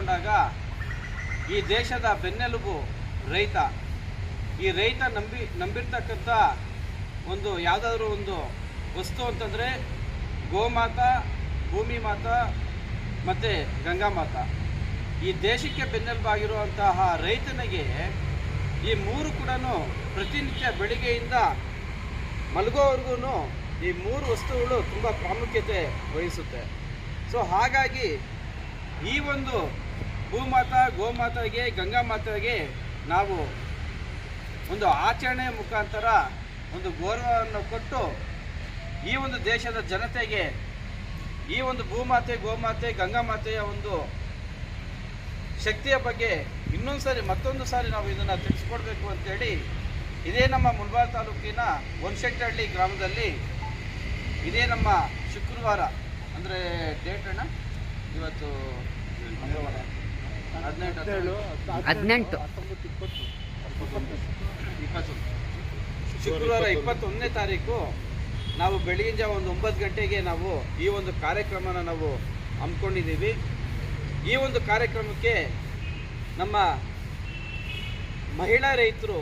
ತಗೊಂಡಾಗ ಈ ದೇಶದ ಬೆನ್ನೆಲುಬು ರೈತ. ಈ ರೈತ ನಂಬಿರ್ತಕ್ಕಂಥ ಒಂದು ಯಾವುದಾದ್ರೂ ಒಂದು ವಸ್ತು ಅಂತಂದರೆ ಗೋಮಾತಾ, ಭೂಮಿ ಮಾತಾ ಮತ್ತು ಗಂಗಾ ಮಾತಾ. ಈ ದೇಶಕ್ಕೆ ಬೆನ್ನೆಲುಬಾಗಿರುವಂತಹ ರೈತನಿಗೆ ಈ ಮೂರು ಕೂಡ ಪ್ರತಿನಿತ್ಯ ಬೆಳಿಗ್ಗೆಯಿಂದ ಮಲಗೋವರೆಗೂ ಈ ಮೂರು ವಸ್ತುಗಳು ತುಂಬ ಪ್ರಾಮುಖ್ಯತೆ ವಹಿಸುತ್ತೆ. ಸೊ ಹಾಗಾಗಿ ಈ ಒಂದು ಭೂಮಾತಾ, ಗೋಮಾತೆಗೆ, ಗಂಗಾ ಮಾತೆಗೆ ನಾವು ಒಂದು ಆಚರಣೆಯ ಮುಖಾಂತರ ಒಂದು ಗೌರವವನ್ನು ಕೊಟ್ಟು ಈ ಒಂದು ದೇಶದ ಜನತೆಗೆ ಈ ಒಂದು ಭೂಮಾತೆ, ಗೋಮಾತೆ, ಗಂಗಾ ಮಾತೆಯ ಒಂದು ಶಕ್ತಿಯ ಬಗ್ಗೆ ಮತ್ತೊಂದು ಸಾರಿ ನಾವು ಇದನ್ನು ತಿಳಿಸ್ಕೊಡ್ಬೇಕು ಅಂತೇಳಿ ಇದೇ ನಮ್ಮ ಮುಳಬಾಗಿಲು ತಾಲೂಕಿನ ಹೊನ್ಶೆಟ್ಟಹಳ್ಳಿ ಗ್ರಾಮದಲ್ಲಿ ಇದೇ ನಮ್ಮ ಶುಕ್ರವಾರ ಅಂದರೆ ಡೇಟ್ ಅಣ್ಣ ಇವತ್ತು 18 ಶುಕ್ರವಾರ 21ನೇ ತಾರೀಕು ನಾವು ಬೆಳಗಿನ ಜಾವ ಒಂದು 9 ಗಂಟೆಗೆ ನಾವು ಈ ಒಂದು ಕಾರ್ಯಕ್ರಮನ ನಾವು ಹಮ್ಮಿಕೊಂಡಿದ್ದೀವಿ. ಈ ಒಂದು ಕಾರ್ಯಕ್ರಮಕ್ಕೆ ನಮ್ಮ ಮಹಿಳಾ ರೈತರು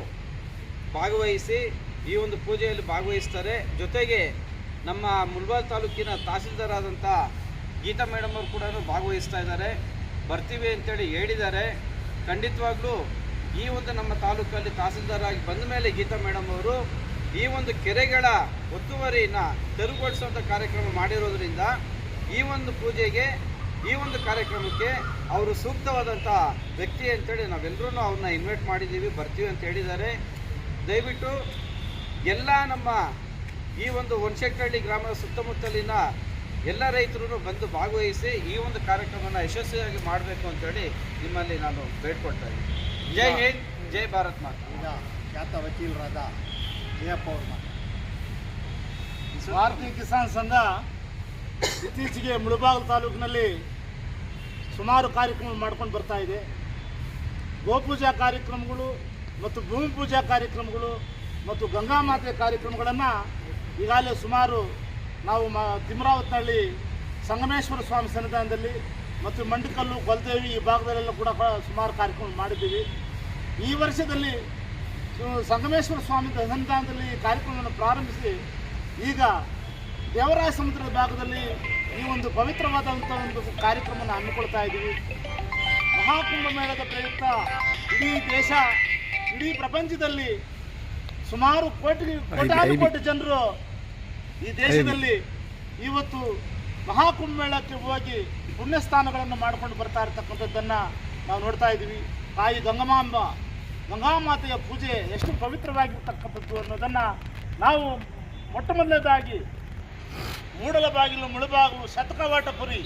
ಭಾಗವಹಿಸಿ ಈ ಒಂದು ಪೂಜೆಯಲ್ಲಿ ಭಾಗವಹಿಸ್ತಾರೆ. ಜೊತೆಗೆ ನಮ್ಮ ಮುಳಬಾಗಿಲು ತಾಲೂಕಿನ ತಹಸೀಲ್ದಾರ್ ಆದಂಥ ಗೀತಾ ಮೇಡಮ್ ಅವರು ಕೂಡ ಭಾಗವಹಿಸ್ತಾ ಇದ್ದಾರೆ. ಬರ್ತೀವಿ ಅಂತೇಳಿ ಹೇಳಿದ್ದಾರೆ. ಖಂಡಿತವಾಗ್ಲೂ ಈ ಒಂದು ನಮ್ಮ ತಾಲೂಕಲ್ಲಿ ತಹಸೀಲ್ದಾರ್ ಆಗಿ ಬಂದ ಮೇಲೆ ಗೀತಾ ಮೇಡಮ್ ಅವರು ಈ ಒಂದು ಕೆರೆಗಳ ಒತ್ತುವರಿನ ತೆರವುಗೊಳಿಸುವಂಥ ಕಾರ್ಯಕ್ರಮ ಮಾಡಿರೋದ್ರಿಂದ ಈ ಒಂದು ಪೂಜೆಗೆ, ಈ ಒಂದು ಕಾರ್ಯಕ್ರಮಕ್ಕೆ ಅವರು ಸೂಕ್ತವಾದಂಥ ವ್ಯಕ್ತಿ ಅಂತೇಳಿ ನಾವೆಲ್ಲರೂ ಅವ್ರನ್ನ ಇನ್ವೈಟ್ ಮಾಡಿದ್ದೀವಿ. ಬರ್ತೀವಿ ಅಂತ ಹೇಳಿದ್ದಾರೆ. ದಯವಿಟ್ಟು ಎಲ್ಲ ನಮ್ಮ ಈ ಒಂದು ಹೊನ್ಶೆಟ್ಟಹಳ್ಳಿ ಗ್ರಾಮದ ಸುತ್ತಮುತ್ತಲಿನ ಎಲ್ಲ ರೈತರು ಬಂದು ಭಾಗವಹಿಸಿ ಈ ಒಂದು ಕಾರ್ಯಕ್ರಮನ ಯಶಸ್ವಿಯಾಗಿ ಮಾಡಬೇಕು ಅಂತೇಳಿ ನಿಮ್ಮಲ್ಲಿ ನಾನು ಬೇಡ್ಕೊಳ್ತಾ ಇದ್ದೀನಿ. ಜೈ ಹಿಂದ್, ಜೈ ಭಾರತ್ ಮಾತಾ. ಈಗ ಖ್ಯಾತ ವಕೀಲರಾದ ಜಯಪ್ಪ ಅವ್ರ ಮಾತು. ಭಾರತೀಯ ಕಿಸಾನ್ ಸಂಘ ಇತ್ತೀಚೆಗೆ ಮುಳಬಾಗಿಲು ತಾಲೂಕಿನಲ್ಲಿ ಸುಮಾರು ಕಾರ್ಯಕ್ರಮ ಮಾಡ್ಕೊಂಡು ಬರ್ತಾ ಇದೆ. ಗೋಪೂಜಾ ಕಾರ್ಯಕ್ರಮಗಳು ಮತ್ತು ಭೂಮಿ ಪೂಜಾ ಕಾರ್ಯಕ್ರಮಗಳು ಮತ್ತು ಗಂಗಾ ಮಾತೆ ಕಾರ್ಯಕ್ರಮಗಳನ್ನು ಈಗಾಗಲೇ ಸುಮಾರು ನಾವು ತಿಮ್ರಾವತ್ನಹಳ್ಳಿ ಸಂಗಮೇಶ್ವರ ಸ್ವಾಮಿ ಸನ್ನಿಧಾನದಲ್ಲಿ ಮತ್ತು ಮಂಡಿಕಲ್ಲು, ಕೊಲ್ದೇವಿ ಈ ಭಾಗದಲ್ಲೆಲ್ಲ ಕೂಡ ಸುಮಾರು ಕಾರ್ಯಕ್ರಮ ಮಾಡಿದ್ದೀವಿ. ಈ ವರ್ಷದಲ್ಲಿ ಸಂಗಮೇಶ್ವರ ಸ್ವಾಮಿ ಸನ್ನಿಧಾನದಲ್ಲಿ ಈ ಕಾರ್ಯಕ್ರಮವನ್ನು ಪ್ರಾರಂಭಿಸಿ ಈಗ ದೇವರಾಯ ಸಮುದ್ರದ ಭಾಗದಲ್ಲಿ ಈ ಒಂದು ಪವಿತ್ರವಾದಂಥ ಒಂದು ಕಾರ್ಯಕ್ರಮವನ್ನು ಹಮ್ಮಿಕೊಳ್ತಾ ಇದ್ದೀವಿ. ಮಹಾಕುಂಭ ಮೇಳದ ಪ್ರಯುಕ್ತ ಇಡೀ ದೇಶ, ಇಡೀ ಪ್ರಪಂಚದಲ್ಲಿ ಸುಮಾರು ಕೋಟಿ ಜನರು ಈ ದೇಶದಲ್ಲಿ ಇವತ್ತು ಮಹಾಕುಂಭ ಮೇಳಕ್ಕೆ ಹೋಗಿ ಪುಣ್ಯಸ್ಥಾನಗಳನ್ನು ಮಾಡಿಕೊಂಡು ಬರ್ತಾ ಇರತಕ್ಕಂಥದ್ದನ್ನು ನಾವು ನೋಡ್ತಾ ಇದ್ದೀವಿ. ತಾಯಿ ಗಂಗಾಮಾತೆಯ ಪೂಜೆ ಎಷ್ಟು ಪವಿತ್ರವಾಗಿರ್ತಕ್ಕಂಥದ್ದು ಅನ್ನೋದನ್ನು ನಾವು ಮೊಟ್ಟ ಮೊದಲನೇದಾಗಿ ಮೂಡಲಬಾಗಿಲು, ಮುಳಬಾಗಿಲು, ಶತಕವಾಟಪುರಿ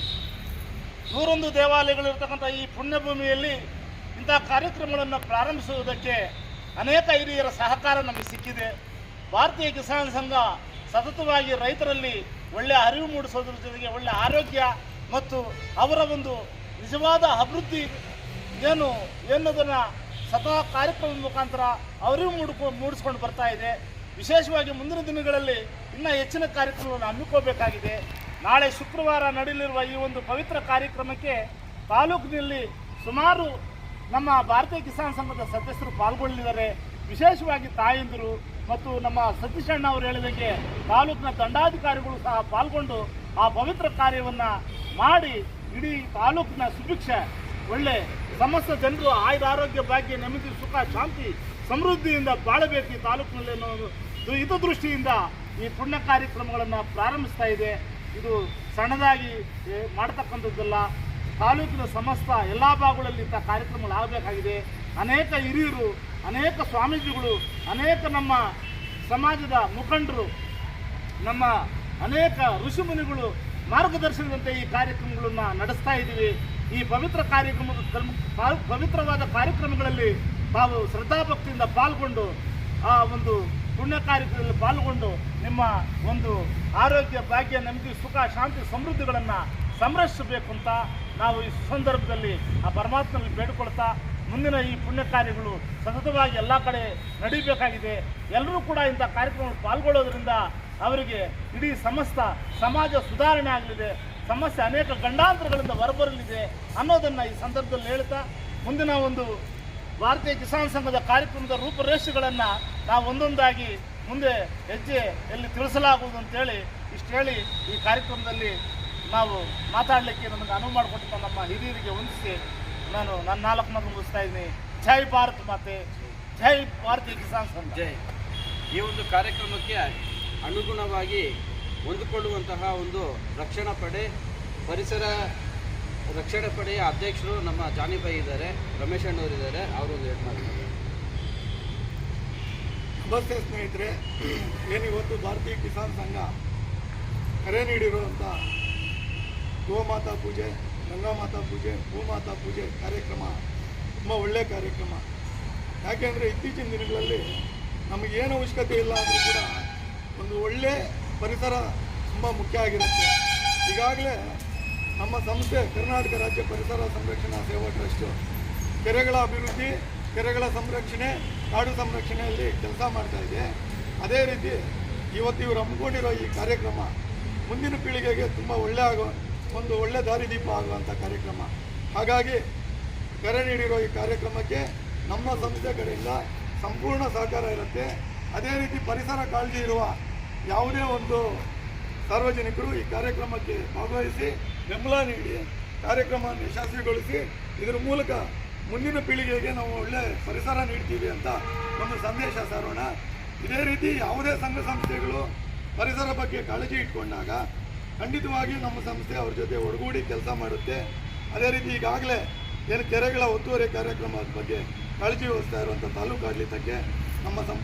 101 ದೇವಾಲಯಗಳಿರ್ತಕ್ಕಂಥ ಈ ಪುಣ್ಯಭೂಮಿಯಲ್ಲಿ ಇಂಥ ಕಾರ್ಯಕ್ರಮಗಳನ್ನು ಪ್ರಾರಂಭಿಸುವುದಕ್ಕೆ ಅನೇಕ ಹಿರಿಯರ ಸಹಕಾರ ನಮಗೆ ಸಿಕ್ಕಿದೆ. ಭಾರತೀಯ ಕಿಸಾನ್ ಸಂಘ ಸತತವಾಗಿ ರೈತರಲ್ಲಿ ಒಳ್ಳೆಯ ಅರಿವು ಮೂಡಿಸೋದ್ರ ಜೊತೆಗೆ ಒಳ್ಳೆಯ ಆರೋಗ್ಯ ಮತ್ತು ಅವರ ಒಂದು ನಿಜವಾದ ಅಭಿವೃದ್ಧಿ ಏನೋದನ್ನು ಸತತ ಕಾರ್ಯಕ್ರಮದ ಮುಖಾಂತರ ಅರಿವು ಮೂಡಿಸ್ಕೊಂಡು ಬರ್ತಾ ಇದೆ. ವಿಶೇಷವಾಗಿ ಮುಂದಿನ ದಿನಗಳಲ್ಲಿ ಇನ್ನೂ ಹೆಚ್ಚಿನ ಕಾರ್ಯಕ್ರಮವನ್ನು ಹಮ್ಮಿಕೋಬೇಕಾಗಿದೆ. ನಾಳೆ ಶುಕ್ರವಾರ ನಡೆಯಲಿರುವ ಈ ಒಂದು ಪವಿತ್ರ ಕಾರ್ಯಕ್ರಮಕ್ಕೆ ತಾಲೂಕಿನಲ್ಲಿ ಸುಮಾರು ನಮ್ಮ ಭಾರತೀಯ ಕಿಸಾನ್ ಸಂಘದ ಸದಸ್ಯರು ಪಾಲ್ಗೊಳ್ಳಲಿದ್ದಾರೆ. ವಿಶೇಷವಾಗಿ ತಾಯಂದಿರು ಮತ್ತು ನಮ್ಮ ಸತೀಶ್ ಅಣ್ಣ ಅವರು ಹೇಳಿದಂಗೆ ತಾಲೂಕಿನ ದಂಡಾಧಿಕಾರಿಗಳು ಸಹ ಪಾಲ್ಗೊಂಡು ಆ ಪವಿತ್ರ ಕಾರ್ಯವನ್ನು ಮಾಡಿ ಇಡೀ ತಾಲೂಕಿನ ಸುಭಿಕ್ಷೆ, ಒಳ್ಳೆ ಸಮಸ್ತ ಜನರು ಆಯುರಾರೋಗ್ಯ, ಭಾಗ್ಯ, ನೆಮ್ಮದಿ, ಸುಖ, ಶಾಂತಿ, ಸಮೃದ್ಧಿಯಿಂದ ಬಾಳಬೇಕು ಈ ತಾಲೂಕಿನಲ್ಲಿ ಅನ್ನೋ ಹಿತದೃಷ್ಟಿಯಿಂದ ಈ ಪುಣ್ಯ ಕಾರ್ಯಕ್ರಮಗಳನ್ನು ಪ್ರಾರಂಭಿಸ್ತಾ ಇದೆ. ಇದು ಸಣ್ಣದಾಗಿ ಮಾಡ್ತಕ್ಕಂಥದ್ದಲ್ಲ. ತಾಲೂಕಿನ ಸಮಸ್ತ ಎಲ್ಲ ಭಾಗಗಳಲ್ಲಿ ಇಂಥ ಕಾರ್ಯಕ್ರಮಗಳು ಆಗಬೇಕಾಗಿದೆ. ಅನೇಕ ಹಿರಿಯರು, ಅನೇಕ ಸ್ವಾಮೀಜಿಗಳು, ಅನೇಕ ನಮ್ಮ ಸಮಾಜದ ಮುಖಂಡರು, ನಮ್ಮ ಅನೇಕ ಋಷಿಮುನಿಗಳು ಮಾರ್ಗದರ್ಶನದಂತೆ ಈ ಕಾರ್ಯಕ್ರಮಗಳನ್ನು ನಡೆಸ್ತಾ ಇದ್ದೀವಿ. ಈ ಪವಿತ್ರವಾದ ಕಾರ್ಯಕ್ರಮಗಳಲ್ಲಿ ತಾವು ಶ್ರದ್ಧಾಭಕ್ತಿಯಿಂದ ಪಾಲ್ಗೊಂಡು ಆ ಒಂದು ಪುಣ್ಯ ಕಾರ್ಯಕ್ರಮದಲ್ಲಿ ಪಾಲ್ಗೊಂಡು ನಿಮ್ಮ ಒಂದು ಆರೋಗ್ಯ, ಭಾಗ್ಯ, ನೆಮ್ಮದಿ, ಸುಖ, ಶಾಂತಿ, ಸಮೃದ್ಧಿಗಳನ್ನು ಸಂರಕ್ಷಿಸಬೇಕು ಅಂತ ನಾವು ಈ ಸಂದರ್ಭದಲ್ಲಿ ಆ ಪರಮಾತ್ಮನಲ್ಲಿ ಬೇಡಿಕೊಳ್ತಾ ಮುಂದಿನ ಈ ಪುಣ್ಯ ಕಾರ್ಯಗಳು ಸತತವಾಗಿ ಎಲ್ಲ ಕಡೆ ನಡೀಬೇಕಾಗಿದೆ. ಎಲ್ಲರೂ ಕೂಡ ಇಂಥ ಕಾರ್ಯಕ್ರಮಗಳು ಪಾಲ್ಗೊಳ್ಳೋದ್ರಿಂದ ಅವರಿಗೆ ಇಡೀ ಸಮಸ್ತ ಸಮಾಜ ಸುಧಾರಣೆ ಆಗಲಿದೆ. ಸಮಸ್ಯೆ ಅನೇಕ ಗಂಡಾಂತರಗಳಿಂದ ಹೊರಬರಲಿದೆ ಅನ್ನೋದನ್ನು ಈ ಸಂದರ್ಭದಲ್ಲಿ ಹೇಳ್ತಾ ಮುಂದಿನ ಒಂದು ಭಾರತೀಯ ಕಿಸಾನ್ ಸಂಘದ ಕಾರ್ಯಕ್ರಮದ ರೂಪುರೇಷೆಗಳನ್ನು ನಾವು ಒಂದೊಂದಾಗಿ ಮುಂದೆ ಹೆಜ್ಜೆಯಲ್ಲಿ ತಿಳಿಸಲಾಗುವುದು ಅಂತೇಳಿ ಇಷ್ಟು ಹೇಳಿ ಈ ಕಾರ್ಯಕ್ರಮದಲ್ಲಿ ನಾವು ಮಾತಾಡಲಿಕ್ಕೆ ನನಗೆ ಅನುವು ಮಾಡಿಕೊಟ್ಟಿದ್ದ ನಮ್ಮ ಹಿರಿಯರಿಗೆ ಹೊಂದಿಸಿ ನಾನು ನನ್ನ 4 ಮಾತು ಮುಗಿಸ್ತಾ ಇದ್ದೀನಿ. ಜೈ ಭಾರತ್ ಮಾತೆ, ಜೈ ಭಾರತೀಯ ಕಿಸಾನ್ ಸಂಘ. ಜೈ. ಈ ಒಂದು ಕಾರ್ಯಕ್ರಮಕ್ಕೆ ಅನುಗುಣವಾಗಿ ಹೊಂದಿಕೊಳ್ಳುವಂತಹ ಒಂದು ರಕ್ಷಣಾ ಪಡೆ, ಪರಿಸರ ರಕ್ಷಣಾ ಪಡೆಯ ಅಧ್ಯಕ್ಷರು ನಮ್ಮ ಜಾನಿಬಾಯಿ ಇದ್ದಾರೆ, ರಮೇಶ್ ಅಣ್ಣವರು ಇದ್ದಾರೆ. ಅವರೊಂದು ಎರಡು ಮಾತಾಡ್ತಾರೆ. ನಮಸ್ತೆ ಸ್ನೇಹಿತರೆ. ಏನಿವತ್ತು ಭಾರತೀಯ ಕಿಸಾನ್ ಸಂಘ ಕರೆ ನೀಡಿರುವಂಥ ಗೋಮಾತಾ ಪೂಜೆ, ಗಂಗಾ ಮಾತಾ ಪೂಜೆ, ಭೂಮಾತಾ ಪೂಜೆ ಕಾರ್ಯಕ್ರಮ ತುಂಬ ಒಳ್ಳೆಯ ಕಾರ್ಯಕ್ರಮ. ಯಾಕೆಂದರೆ ಇತ್ತೀಚಿನ ದಿನಗಳಲ್ಲಿ ನಮಗೇನು ಅವಶ್ಯಕತೆ ಇಲ್ಲ ಆದರೂ ಕೂಡ ಒಂದು ಒಳ್ಳೆ ಪರಿಸರ ತುಂಬ ಮುಖ್ಯ ಆಗಿರುತ್ತೆ. ಈಗಾಗಲೇ ನಮ್ಮ ಸಂಸ್ಥೆ ಕರ್ನಾಟಕ ರಾಜ್ಯ ಪರಿಸರ ಸಂರಕ್ಷಣಾ ಸೇವಾ ಟ್ರಸ್ಟು ಕೆರೆಗಳ ಅಭಿವೃದ್ಧಿ, ಕೆರೆಗಳ ಸಂರಕ್ಷಣೆ, ಕಾಡು ಸಂರಕ್ಷಣೆಯಲ್ಲಿ ಕೆಲಸ ಮಾಡ್ತಾ ಇದೆ. ಅದೇ ರೀತಿ ಇವತ್ತು ಇವರು ಹಮ್ಮಿಕೊಂಡಿರೋ ಈ ಕಾರ್ಯಕ್ರಮ ಮುಂದಿನ ಪೀಳಿಗೆಗೆ ತುಂಬ ಒಂದು ಒಳ್ಳೆ ದಾರಿದೀಪ ಆಗುವಂಥ ಕಾರ್ಯಕ್ರಮ. ಹಾಗಾಗಿ ಕರೆ ನೀಡಿರೋ ಈ ಕಾರ್ಯಕ್ರಮಕ್ಕೆ ನಮ್ಮ ಸಂಸ್ಥೆ ಕಡೆಯಿಂದ ಸಂಪೂರ್ಣ ಸಹಕಾರ ಇರುತ್ತೆ. ಅದೇ ರೀತಿ ಪರಿಸರ ಕಾಳಜಿ ಇರುವ ಯಾವುದೇ ಒಂದು ಸಾರ್ವಜನಿಕರು ಈ ಕಾರ್ಯಕ್ರಮಕ್ಕೆ ಭಾಗವಹಿಸಿ ಬೆಂಬಲ ನೀಡಿ ಕಾರ್ಯಕ್ರಮವನ್ನು ಯಶಸ್ವಿಗೊಳಿಸಿ ಇದರ ಮೂಲಕ ಮುಂದಿನ ಪೀಳಿಗೆಗೆ ನಾವು ಒಳ್ಳೆ ಪರಿಸರ ನೀಡ್ತೀವಿ ಅಂತ ಒಂದು ಸಂದೇಶ ಸಾರೋಣ. ಇದೇ ರೀತಿ ಯಾವುದೇ ಸಂಘ ಸಂಸ್ಥೆಗಳು ಪರಿಸರ ಬಗ್ಗೆ ಕಾಳಜಿ ಇಟ್ಕೊಂಡಾಗ ಖಂಡಿತವಾಗಿ ನಮ್ಮ ಸಂಸ್ಥೆ ಅವ್ರ ಜೊತೆ ಒಡಗೂಡಿ ಕೆಲಸ ಮಾಡುತ್ತೆ. ಅದೇ ರೀತಿ ಈಗಾಗಲೇ ಏನು ಕೆರೆಗಳ ಒತ್ತುವರಿ ಕಾರ್ಯಕ್ರಮದ ಬಗ್ಗೆ ಕಾಳಜಿ ವಹಿಸ್ತಾ ಇರುವಂಥ ತಾಲೂಕು ಆಡಳಿತಕ್ಕೆ ನಮ್ಮ ಸಂಪೂರ್ಣ